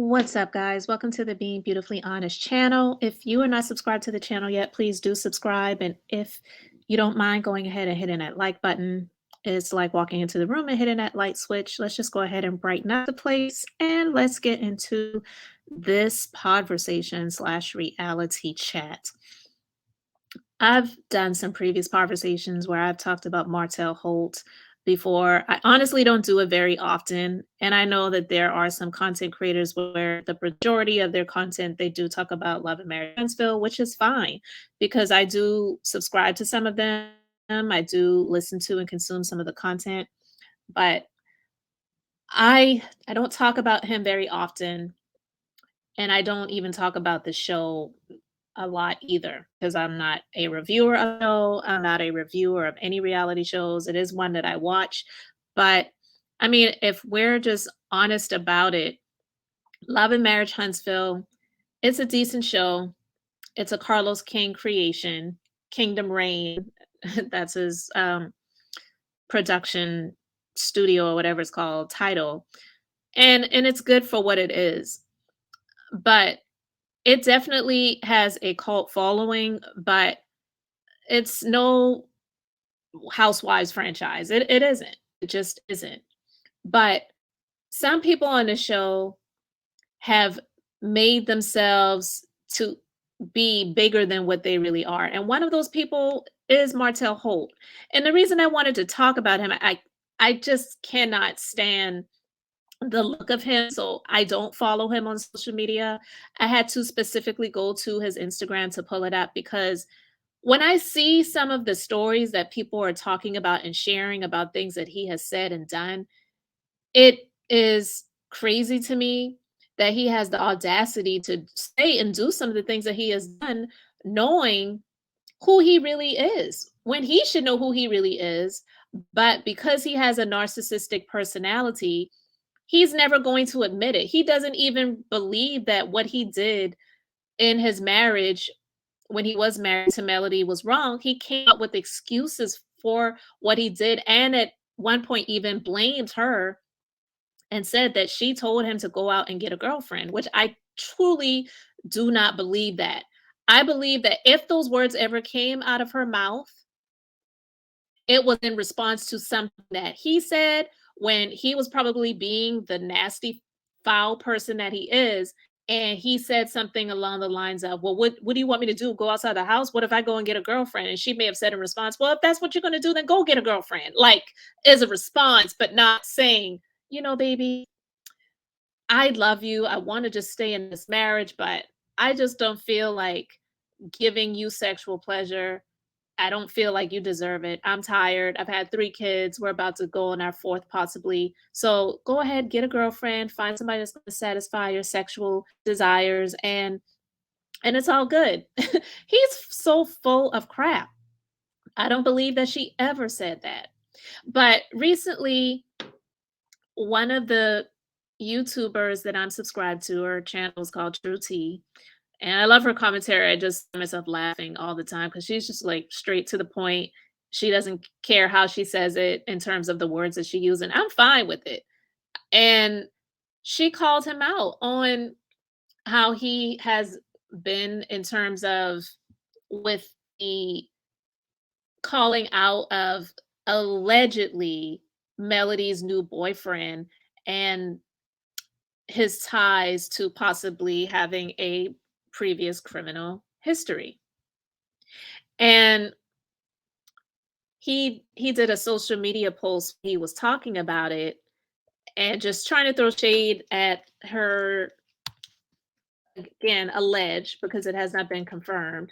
What's up, guys? Welcome to the Being Beautifully Honest channel. If you are not subscribed to the channel yet, please do subscribe. And if you don't mind going ahead and hitting that like button, it's like walking into the room and hitting that light switch. Let's just go ahead and brighten up the place and let's get into this podversation slash reality chat. I've done some previous conversations where I've talked about Martell Holt before. I honestly don't do it very often. And I know that there are some content creators where the majority of their content, they do talk about Love and Marriage Huntsville, which is fine because I do subscribe to some of them. I do listen to and consume some of the content, but I don't talk about him very often. And I don't even talk about the show a lot either because I'm not a reviewer of the show. I'm not a reviewer of any reality shows. It is one that I watch. But I mean, if we're just honest about it, Love and Marriage Huntsville, it's a decent show. It's a Carlos King creation, Kingdom Reign. That's his production studio or whatever it's called title. And it's good for what it is. But it definitely has a cult following, but it's no Housewives franchise. It isn't. It just isn't. But some people on the show have made themselves to be bigger than what they really are. And one of those people is Martell Holt. And the reason I wanted to talk about him, I just cannot stand the look of him. So I don't follow him on social media. I had to specifically go to his Instagram to pull it up because when I see some of the stories that people are talking about and sharing about things that he has said and done, it is crazy to me that he has the audacity to say and do some of the things that he has done, knowing who he really is, when he should know who he really is. But because he has a narcissistic personality, he's never going to admit it. He doesn't even believe that what he did in his marriage when he was married to Melody was wrong. He came up with excuses for what he did, and at one point even blamed her and said that she told him to go out and get a girlfriend, which I truly do not believe that. I believe that if those words ever came out of her mouth, it was in response to something that he said when he was probably being the nasty, foul person that he is. And he said something along the lines of, well, what do you want me to do? Go outside the house? What if I go and get a girlfriend? And she may have said in response, well, if that's what you're going to do, then go get a girlfriend. Like, as a response, but not saying, baby, I love you. I want to just stay in this marriage, but I just don't feel like giving you sexual pleasure. I don't feel like you deserve it. I'm tired. I've had 3 kids. We're about to go on our 4th possibly. So go ahead, get a girlfriend, find somebody that's going to satisfy your sexual desires and it's all good. He's so full of crap. I don't believe that she ever said that. But recently, one of the YouTubers that I'm subscribed to, her channel is called True Tea, and I love her commentary. I just find myself laughing all the time because she's just like straight to the point. She doesn't care how she says it in terms of the words that she uses, and I'm fine with it. And she called him out on how he has been in terms of with the calling out of allegedly Melody's new boyfriend and his ties to possibly having a previous criminal history. And he did a social media post. He was talking about it and just trying to throw shade at her, again, alleged, because it has not been confirmed,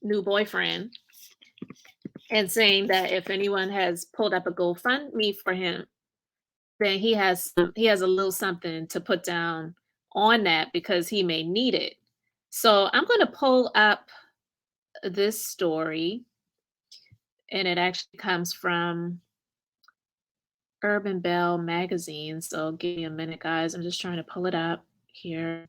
new boyfriend, and saying that if anyone has pulled up a GoFundMe for him, then he has a little something to put down on that because he may need it. So I'm going to pull up this story, and it actually comes from Urban Belle magazine. So give me a minute, guys. I'm just trying to pull it up here.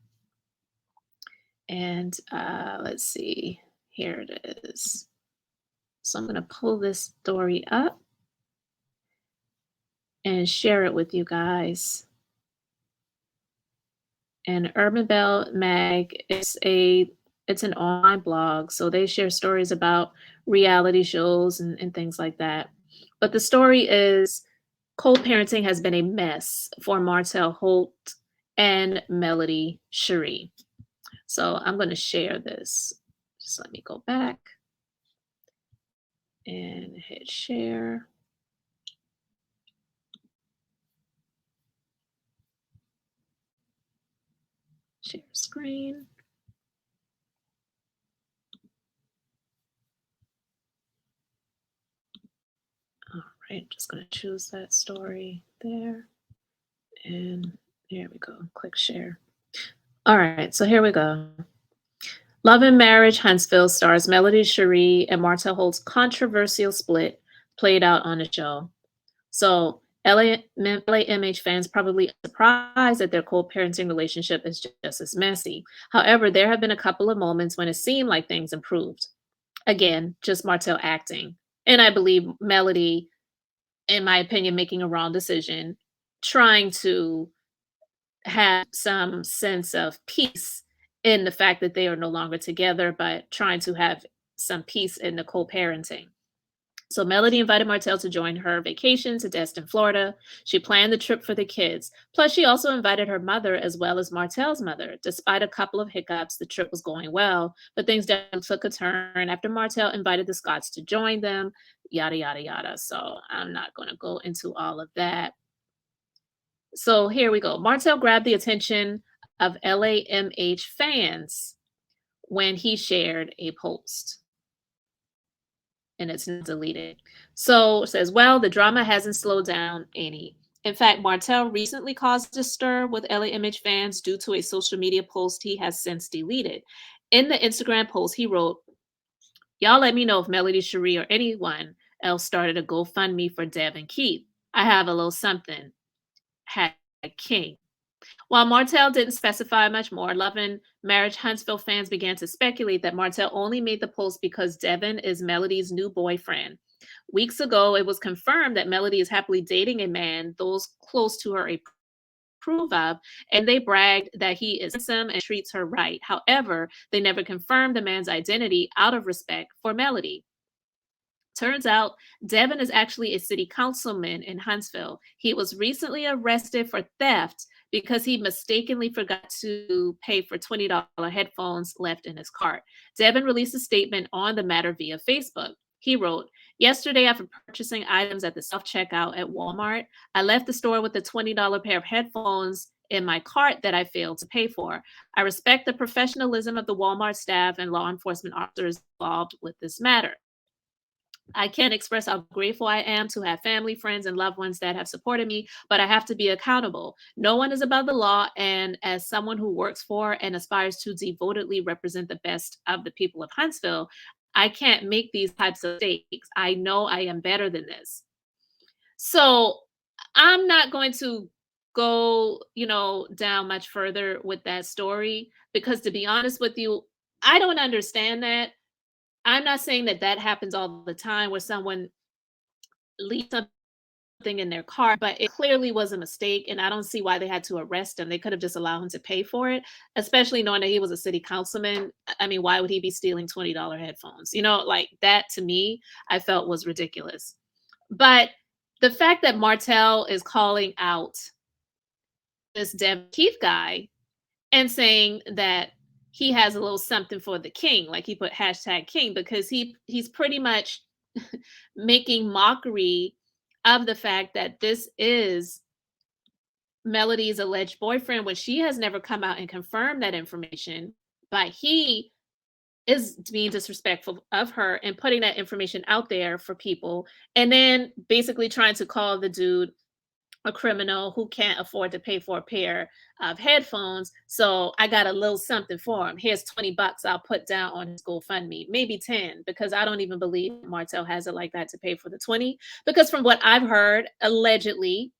And let's see. Here it is. So I'm going to pull this story up and share it with you guys. And Urban Bell Mag is it's an online blog, so they share stories about reality shows and things like that. But the story is co-parenting has been a mess for Martell Holt and Melody Cherie. So I'm going to share this. Just let me go back and hit share. Share screen. All right, just going to choose that story there. And here we go. Click share. All right, so here we go. Love and Marriage Huntsville stars Melody Cherie and Martell Holt's controversial split played out on the show. So LAMH fans probably surprised that their co-parenting relationship is just as messy. However, there have been a couple of moments when it seemed like things improved. Again, just Martell acting. And I believe Melody, in my opinion, making a wrong decision, trying to have some sense of peace in the fact that they are no longer together, but trying to have some peace in the co-parenting. So Melody invited Martell to join her vacation to Destin, Florida. She planned the trip for the kids. Plus, she also invited her mother as well as Martell's mother. Despite a couple of hiccups, the trip was going well, but things definitely took a turn after Martell invited the Scotts to join them, yada, yada, yada. So I'm not going to go into all of that. So here we go. Martell grabbed the attention of LAMH fans when he shared a post, and it's not deleted. So it says, well, the drama hasn't slowed down any. In fact, Martell recently caused a stir with LAMH fans due to a social media post he has since deleted. In the Instagram post, he wrote, y'all let me know if Melody Cherie or anyone else started a GoFundMe for Dev and Keith. I have a little something. King. While Martell didn't specify much more, Love and Marriage Huntsville fans began to speculate that Martell only made the post because Devin is Melody's new boyfriend. Weeks ago, it was confirmed that Melody is happily dating a man those close to her approve of, and they bragged that he is handsome and treats her right. However, they never confirmed the man's identity out of respect for Melody. Turns out Devin is actually a city councilman in Huntsville. He was recently arrested for theft because he mistakenly forgot to pay for $20 headphones left in his cart. Devin released a statement on the matter via Facebook. He wrote, yesterday, after purchasing items at the self checkout at Walmart, I left the store with a $20 pair of headphones in my cart that I failed to pay for. I respect the professionalism of the Walmart staff and law enforcement officers involved with this matter. I can't express how grateful I am to have family, friends, and loved ones that have supported me, but I have to be accountable. No one is above the law, and as someone who works for and aspires to devotedly represent the best of the people of Huntsville, I can't make these types of mistakes. I know I am better than this. So I'm not going to go, down much further with that story because to be honest with you, I don't understand that. I'm not saying that that happens all the time where someone leaves something in their car, but it clearly was a mistake, and I don't see why they had to arrest him. They could have just allowed him to pay for it, especially knowing that he was a city councilman. I mean, why would he be stealing $20 headphones? Like that to me, I felt was ridiculous. But the fact that Martell is calling out this Dev Keith guy and saying that he has a little something for the king, like he put hashtag king, because he's pretty much making mockery of the fact that this is Melody's alleged boyfriend when she has never come out and confirmed that information. But he is being disrespectful of her and putting that information out there for people, and then basically trying to call the dude a criminal who can't afford to pay for a pair of headphones. So I got a little something for him. Here's 20 bucks I'll put down on his GoFundMe, maybe 10, because I don't even believe Martell has it like that to pay for the 20. Because from what I've heard, allegedly,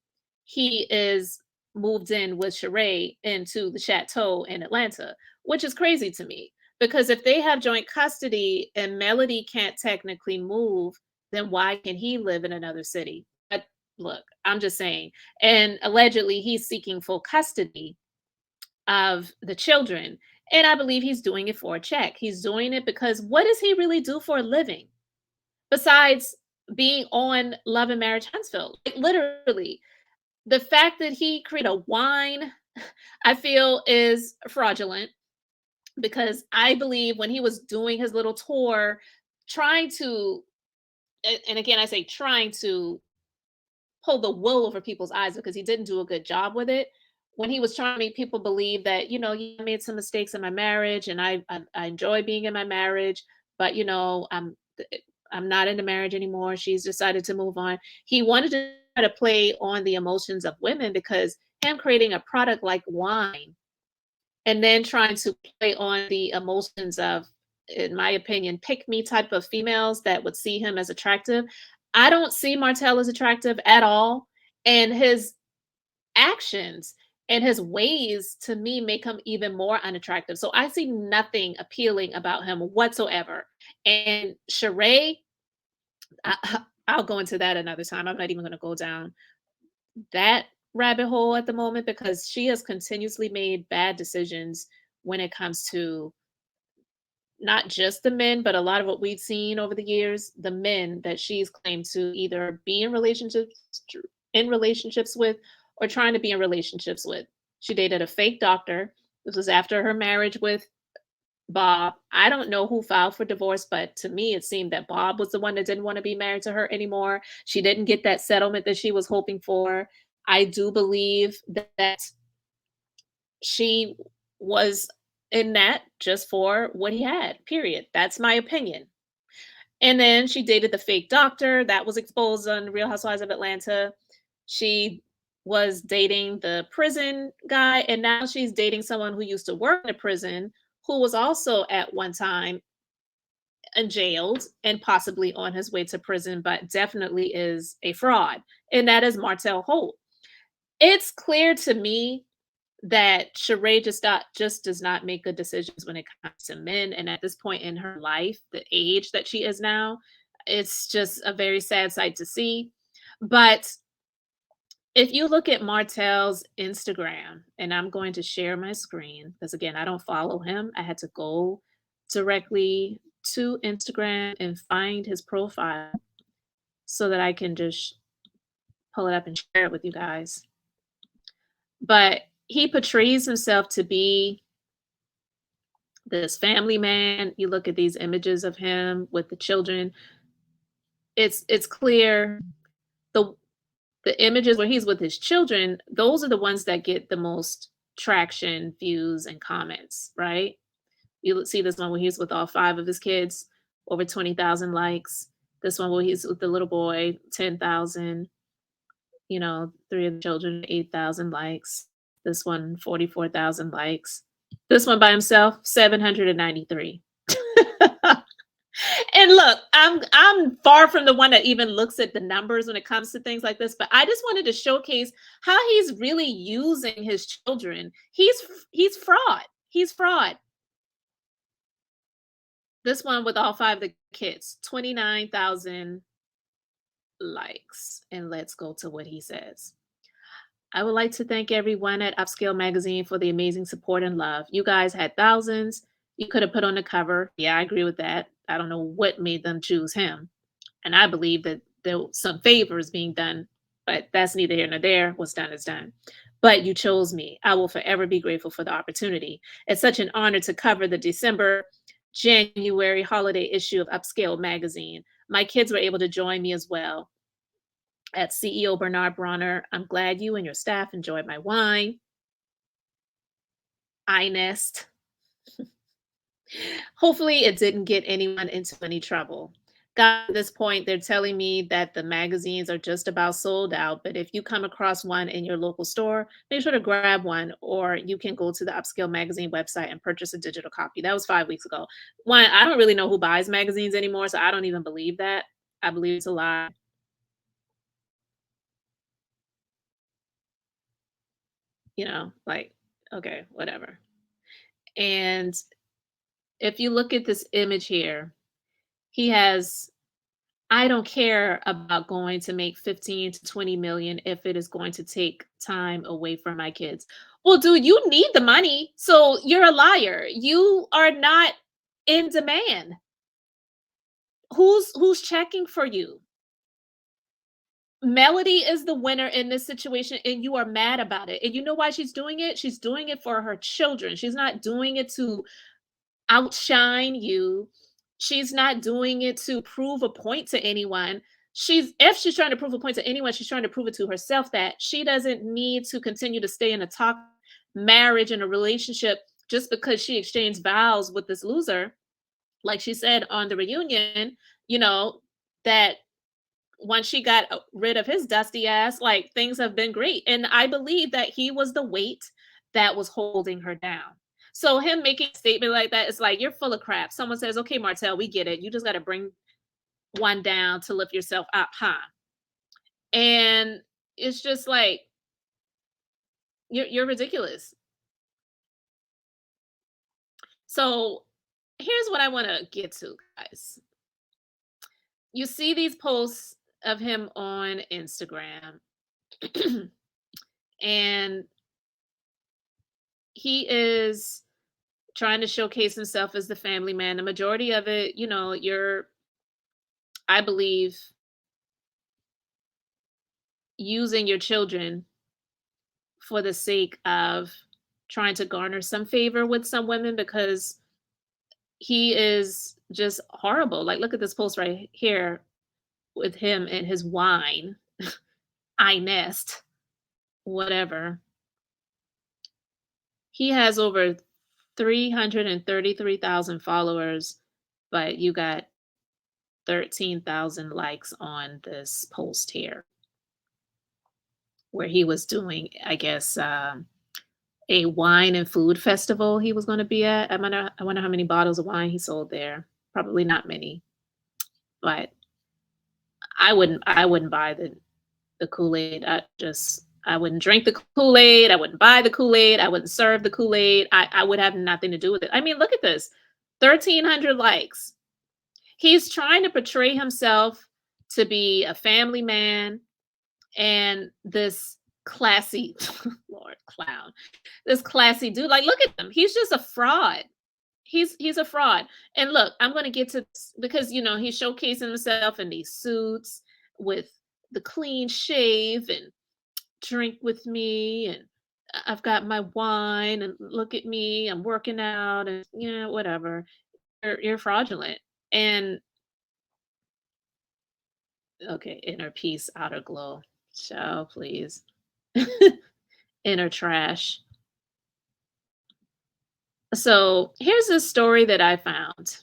he is moved in with Sheree into the chateau in Atlanta, which is crazy to me. Because if they have joint custody and Melody can't technically move, then why can he live in another city? But look, I'm just saying. And allegedly, he's seeking full custody of the children. And I believe he's doing it for a check. He's doing it because what does he really do for a living besides being on Love and Marriage Huntsville? Like, literally, the fact that he created a wine, I feel is fraudulent because I believe when he was doing his little tour, trying to, and again, I say trying to pull the wool over people's eyes because he didn't do a good job with it. When he was trying to make people believe that, "Yeah, I made some mistakes in my marriage and I enjoy being in my marriage, but I'm not in the marriage anymore. She's decided to move on." He wanted to try to play on the emotions of women because him creating a product like wine and then trying to play on the emotions of, in my opinion, pick me type of females that would see him as attractive. I don't see Martell as attractive at all. And his actions and his ways to me make him even more unattractive. So I see nothing appealing about him whatsoever. And Sheree, I'll go into that another time. I'm not even going to go down that rabbit hole at the moment because she has continuously made bad decisions when it comes to not just the men, but a lot of what we've seen over the years, the men that she's claimed to either be in relationships with or trying to be in relationships with. She dated a fake doctor. This was after her marriage with Bob. I don't know who filed for divorce, but to me, it seemed that Bob was the one that didn't want to be married to her anymore. She didn't get that settlement that she was hoping for. I do believe that she was in that just for what he had, period. That's my opinion. And then she dated the fake doctor that was exposed on Real Housewives of Atlanta. She was dating the prison guy, and now she's dating someone who used to work in a prison who was also at one time jailed and possibly on his way to prison, but definitely is a fraud. And that is Martell Holt. It's clear to me that Sheree just does not make good decisions when it comes to men. And at this point in her life, the age that she is now, it's just a very sad sight to see. But if you look at Martell's Instagram, and I'm going to share my screen because again, I don't follow him. I had to go directly to Instagram and find his profile so that I can just pull it up and share it with you guys. But he portrays himself to be this family man. You look at these images of him with the children. It's clear the the images where he's with his children, those are the ones that get the most traction, views, and comments, right? You see this one where he's with all five of his kids, over 20,000 likes. This one where he's with the little boy, 10,000. Three of the children, 8,000 likes. This one, 44,000 likes. This one by himself, 793. And look, I'm far from the one that even looks at the numbers when it comes to things like this, but I just wanted to showcase how he's really using his children. He's fraud. He's fraud. This one with all five of the kids, 29,000 likes. And let's go to what he says. I would like to thank everyone at Upscale Magazine for the amazing support and love. You guys had thousands. You could have put on the cover. Yeah, I agree with that. I don't know what made them choose him. And I believe that there were some favors being done, but that's neither here nor there. What's done is done. But you chose me. I will forever be grateful for the opportunity. It's such an honor to cover the December, January holiday issue of Upscale Magazine. My kids were able to join me as well. At CEO Bernard Bronner, I'm glad you and your staff enjoyed my wine. Inest. Hopefully, it didn't get anyone into any trouble. Got at this point, they're telling me that the magazines are just about sold out. But if you come across one in your local store, make sure to grab one, or you can go to the Upscale Magazine website and purchase a digital copy. That was 5 weeks ago. One, I don't really know who buys magazines anymore, so I don't even believe that. I believe it's a lie. Like, okay, whatever. And if you look at this image here, he has, I don't care about going to make 15 to 20 million if it is going to take time away from my kids. Well, dude, you need the money, so you're a liar. You are not in demand. Who's checking for you? Melody is the winner in this situation, and you are mad about it. And you know why she's doing it? She's doing it for her children. She's not doing it to outshine you. She's not doing it to prove a point to anyone. If she's trying to prove a point to anyone, she's trying to prove it to herself that she doesn't need to continue to stay in a toxic marriage and a relationship just because she exchanged vows with this loser. Like she said on the reunion, you know, that once she got rid of his dusty ass, like things have been great. And I believe that he was the weight that was holding her down. So him making a statement like that is like, you're full of crap. Someone says, okay, Martell, we get it. You just got to bring one down to lift yourself up, huh? And it's just like, you're ridiculous. So here's what I want to get to, guys. You see these posts of him on Instagram, and he is trying to showcase himself as the family man. The majority of it, I believe, using your children for the sake of trying to garner some favor with some women because he is just horrible. Like, look at this post right here with him and his wine, I nest, whatever. He has over 333,000 followers, but you got 13,000 likes on this post here where he was doing, I guess, a wine and food festival he was going to be at. I wonder how many bottles of wine he sold there. Probably not many, but I wouldn't buy the Kool-Aid. I wouldn't drink the Kool-Aid. I wouldn't buy the Kool-Aid. I wouldn't serve the Kool-Aid. I would have nothing to do with it. I mean, look at this. 1,300 likes. He's trying to portray himself to be a family man and this classy Lord clown. This classy dude. Like, look at him. He's just a fraud. He's a fraud. And look, I'm going to get to this because he's showcasing himself in these suits with the clean shave and drink with me, and I've got my wine and look at me, I'm working out, and whatever. You're fraudulent. And okay, inner peace, outer glow. Show, please. Inner trash. So here's a story that I found.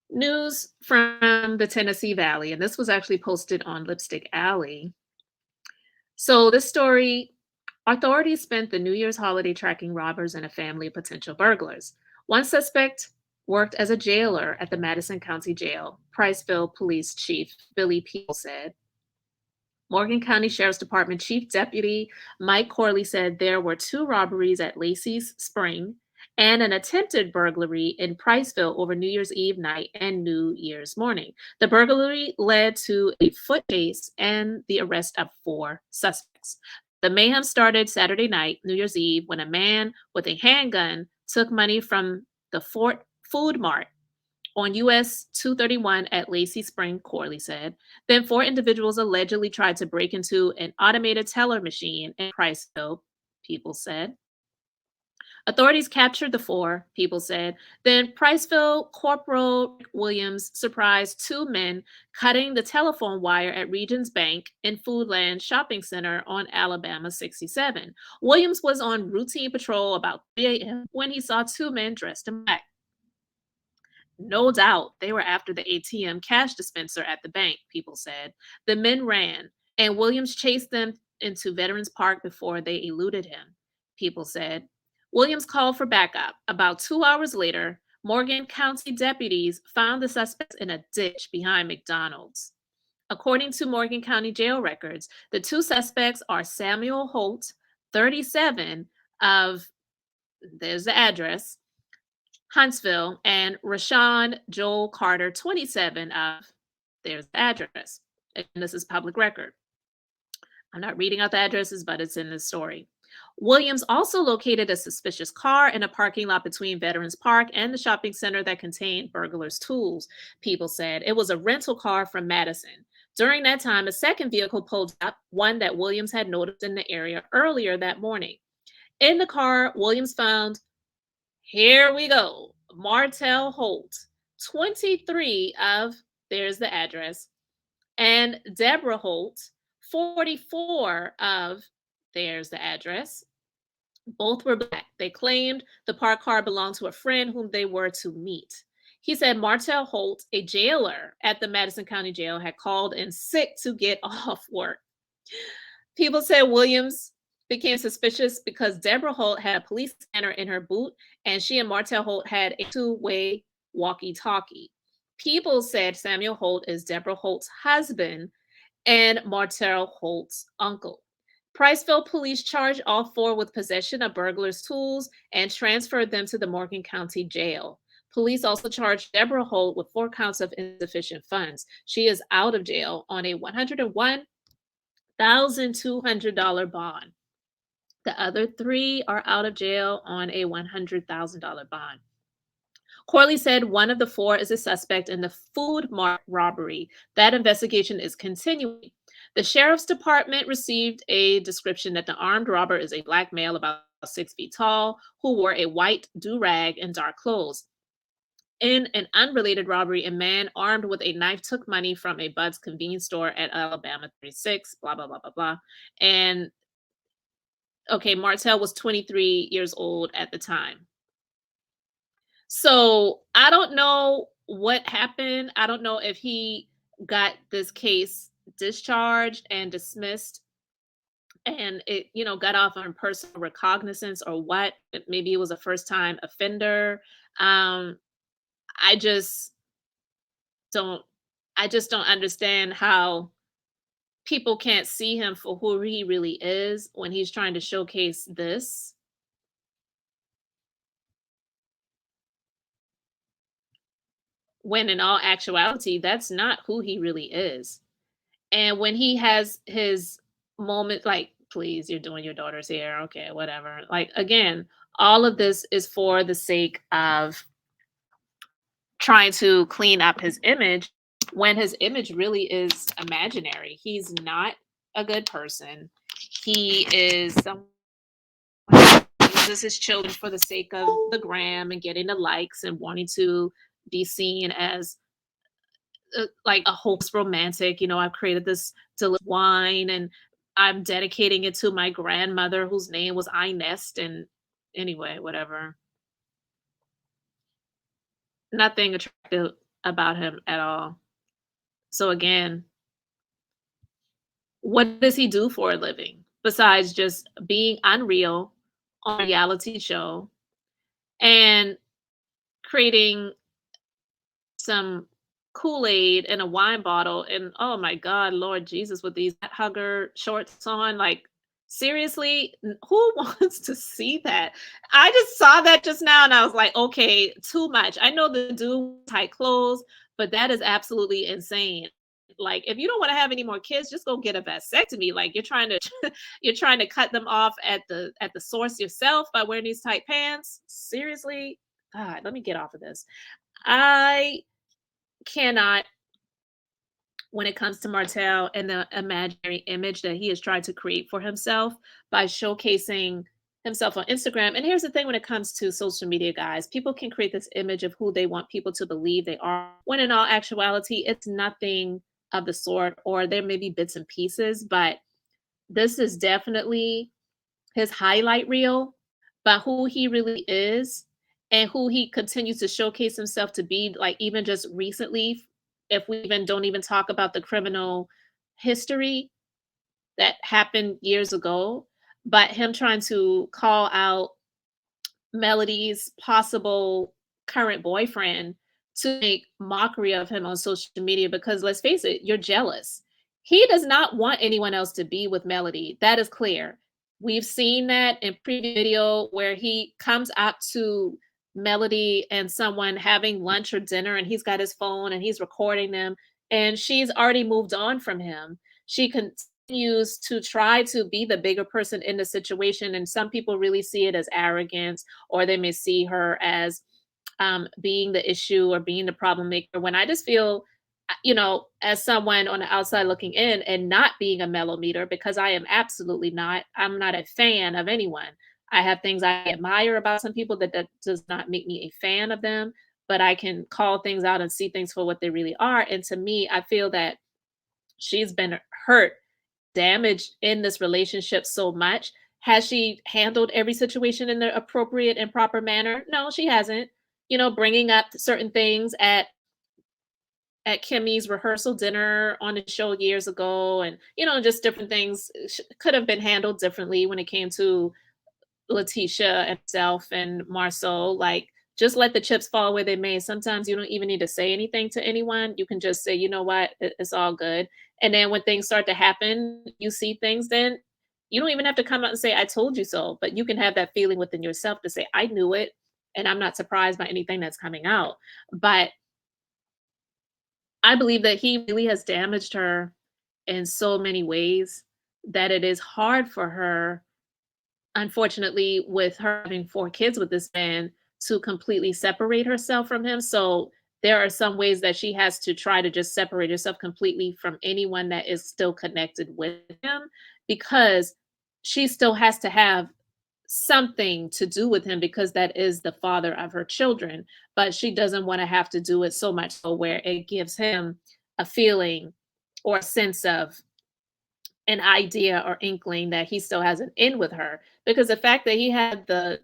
News from the Tennessee Valley, and this was actually posted on Lipstick Alley. So this story, authorities spent the New Year's holiday tracking robbers and a family of potential burglars. One suspect worked as a jailer at the Madison County Jail, Priceville Police Chief Billy Peel said. Morgan County Sheriff's Department Chief Deputy Mike Corley said there were two robberies at Lacey's Spring and an attempted burglary in Priceville over New Year's Eve night and New Year's morning. The burglary led to a foot chase and the arrest of 4 suspects. The mayhem started Saturday night, New Year's Eve, when a man with a handgun took money from the Fort Food Mart on US 231 at Lacey Spring, Corley said. Then 4 individuals allegedly tried to break into an automated teller machine in Priceville, people said. Authorities captured the 4, people said. Then Priceville Corporal Williams surprised 2 men cutting the telephone wire at Regions Bank and Foodland Shopping Center on Alabama 67. Williams was on routine patrol about 3 a.m. when he saw 2 men dressed in black. No doubt they were after the ATM cash dispenser at the bank, people said. The men ran, and Williams chased them into Veterans Park before they eluded him, people said. Williams called for backup. About 2 hours later, Morgan County deputies found the suspects in a ditch behind McDonald's. According to Morgan County jail records, the 2 suspects are Samuel Holt, 37, of, there's the address, Huntsville, and Rashawn Joel Carter, 27, of, there's the address. And this is public record. I'm not reading out the addresses, but it's in the story. Williams also located a suspicious car in a parking lot between Veterans Park and the shopping center that contained burglars' tools. People said it was a rental car from Madison. During that time, a second vehicle pulled up, one that Williams had noticed in the area earlier that morning. In the car, Williams found, here we go, Martell Holt, 23 of, there's the address, and Deborah Holt, 44 of, there's the address. Both were black. They claimed the parked car belonged to a friend whom they were to meet. He said Martell Holt, a jailer at the Madison County Jail, had called in sick to get off work. People said Williams became suspicious because Deborah Holt had a police scanner in her boot, and she and Martell Holt had a two-way walkie-talkie. People said Samuel Holt is Deborah Holt's husband and Martell Holt's uncle. Priceville police charged all four with possession of burglars' tools and transferred them to the Morgan County Jail. Police also charged Deborah Holt with 4 counts of insufficient funds. She is out of jail on a $101,200 bond. The other three are out of jail on a $100,000 bond. Corley said one of the four is a suspect in the food mart robbery. That investigation is continuing. The sheriff's department received a description that the armed robber is a black male about 6 feet tall who wore a white do-rag and dark clothes. In an unrelated robbery, a man armed with a knife took money from a Bud's convenience store at Alabama 36, blah, blah, blah, blah, blah. And okay, Martell was 23 years old at the time. So I don't know what happened. I don't know if he got this case discharged and dismissed and it, got off on personal recognizance or what. Maybe it was a first time offender. Um, I just don't I just don't understand how people can't see him for who he really is when he's trying to showcase this, when in all actuality, that's not who he really is. And when he has his moment, like, please, you're doing your daughter's hair. Okay, whatever. Like, again, all of this is for the sake of trying to clean up his image when his image really is imaginary. He's not a good person. He is someone who uses his children for the sake of the gram and getting the likes and wanting to be seen as like a hopeless romantic. I've created this delicious wine and I'm dedicating it to my grandmother whose name was Inez. And anyway, whatever. Nothing attractive about him at all. So again, what does he do for a living besides just being unreal on a reality show and creating some Kool-Aid in a wine bottle and oh my God, Lord Jesus, with these hugger shorts on, like seriously, who wants to see that? I just saw that just now and I was like, okay, too much. I know the dude tight clothes, but that is absolutely insane. Like if you don't want to have any more kids, just go get a vasectomy. Like you're trying to you're trying to cut them off at the source yourself by wearing these tight pants. Seriously? God, let me get off of this. I cannot, when it comes to Martell and the imaginary image that he has tried to create for himself by showcasing himself on Instagram. And here's the thing when it comes to social media, guys, people can create this image of who they want people to believe they are, when in all actuality, it's nothing of the sort, or there may be bits and pieces, but this is definitely his highlight reel, but who he really is and who he continues to showcase himself to be, like even just recently, if we even don't even talk about the criminal history that happened years ago, but him trying to call out Melody's possible current boyfriend to make mockery of him on social media because let's face it, you're jealous. He does not want anyone else to be with Melody. That is clear. We've seen that in previous video where he comes up to Melody and someone having lunch or dinner and he's got his phone and he's recording them and she's already moved on from him. She continues to try to be the bigger person in the situation, and some people really see it as arrogance, or they may see her as being the issue or being the problem maker. When I just feel, as someone on the outside looking in and not being a mellow meter, because I am absolutely not. I'm not a fan of anyone. I have things I admire about some people that does not make me a fan of them, but I can call things out and see things for what they really are. And to me, I feel that she's been hurt, damaged in this relationship so much. Has she handled every situation in the appropriate and proper manner? No, she hasn't. Bringing up certain things at Kimmy's rehearsal dinner on the show years ago, and just different things could have been handled differently when it came to Letitia and self and Marceau. Like, just let the chips fall where they may. Sometimes you don't even need to say anything to anyone. You can just say, you know what, it's all good. And then when things start to happen, you see things, then you don't even have to come out and say, I told you so. But you can have that feeling within yourself to say, I knew it. And I'm not surprised by anything that's coming out. But I believe that he really has damaged her in so many ways that it is hard for her, unfortunately, with her having 4 kids with this man, to completely separate herself from him. So there are some ways that she has to try to just separate herself completely from anyone that is still connected with him, because she still has to have something to do with him, because that is the father of her children. But she doesn't want to have to do it so much so where it gives him a feeling or a sense of an idea or inkling that he still has an in with her. Because the fact that he had the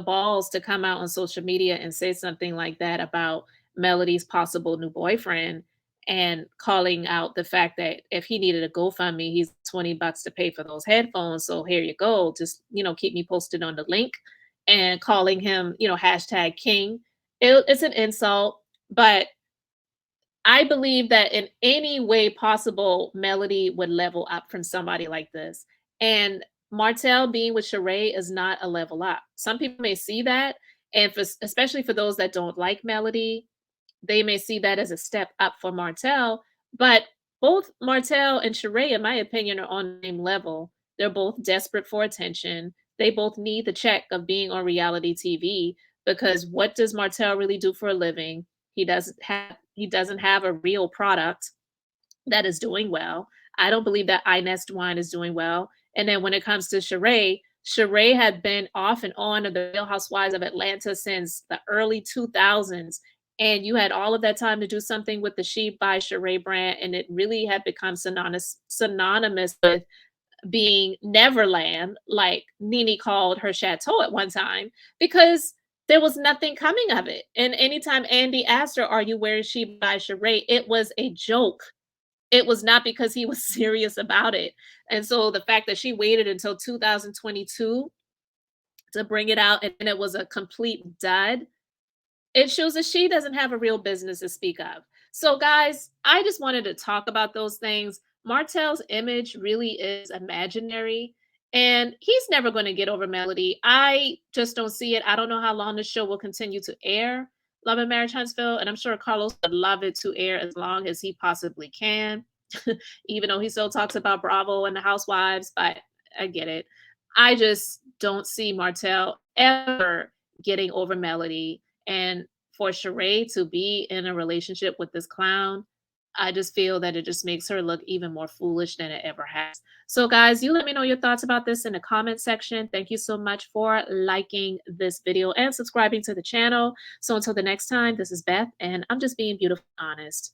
balls to come out on social media and say something like that about Melody's possible new boyfriend, and calling out the fact that if he needed a GoFundMe, he's $20 to pay for those headphones. So here you go. Just, keep me posted on the link, and calling him, hashtag king. It's an insult, but I believe that in any way possible, Melody would level up from somebody like this. And Martell being with Sheree is not a level up. Some people may see that, and especially for those that don't like Melody, they may see that as a step up for Martell. But both Martell and Sheree, in my opinion, are on the same level. They're both desperate for attention. They both need the check of being on reality TV, because what does Martell really do for a living? He doesn't have a real product that is doing well. I don't believe that iNest wine is doing well. And then when it comes to Sheree, Sheree had been off and on of the Real Housewives of Atlanta since the early 2000s. And you had all of that time to do something with the She by Sheree brand. And it really had become synonymous with being Neverland, like Nene called her chateau at one time, because there was nothing coming of it. And anytime Andy asked her, "Are you wearing She by Sheree?" it was a joke. It was not because he was serious about it. And so the fact that she waited until 2022 to bring it out, and it was a complete dud, it shows that she doesn't have a real business to speak of. So, guys, I just wanted to talk about those things. Martell's image really is imaginary, and he's never going to get over Melody. I just don't see it. I don't know how long the show will continue to air, Love and Marriage Huntsville, and I'm sure Carlos would love it to air as long as he possibly can, even though he still talks about Bravo and the Housewives, but I get it. I just don't see Martell ever getting over Melody. And for Sheree to be in a relationship with this clown, I just feel that it just makes her look even more foolish than it ever has. So, guys, you let me know your thoughts about this in the comment section. Thank you so much for liking this video and subscribing to the channel. So, until the next time, this is Beth, and I'm just being beautiful honest.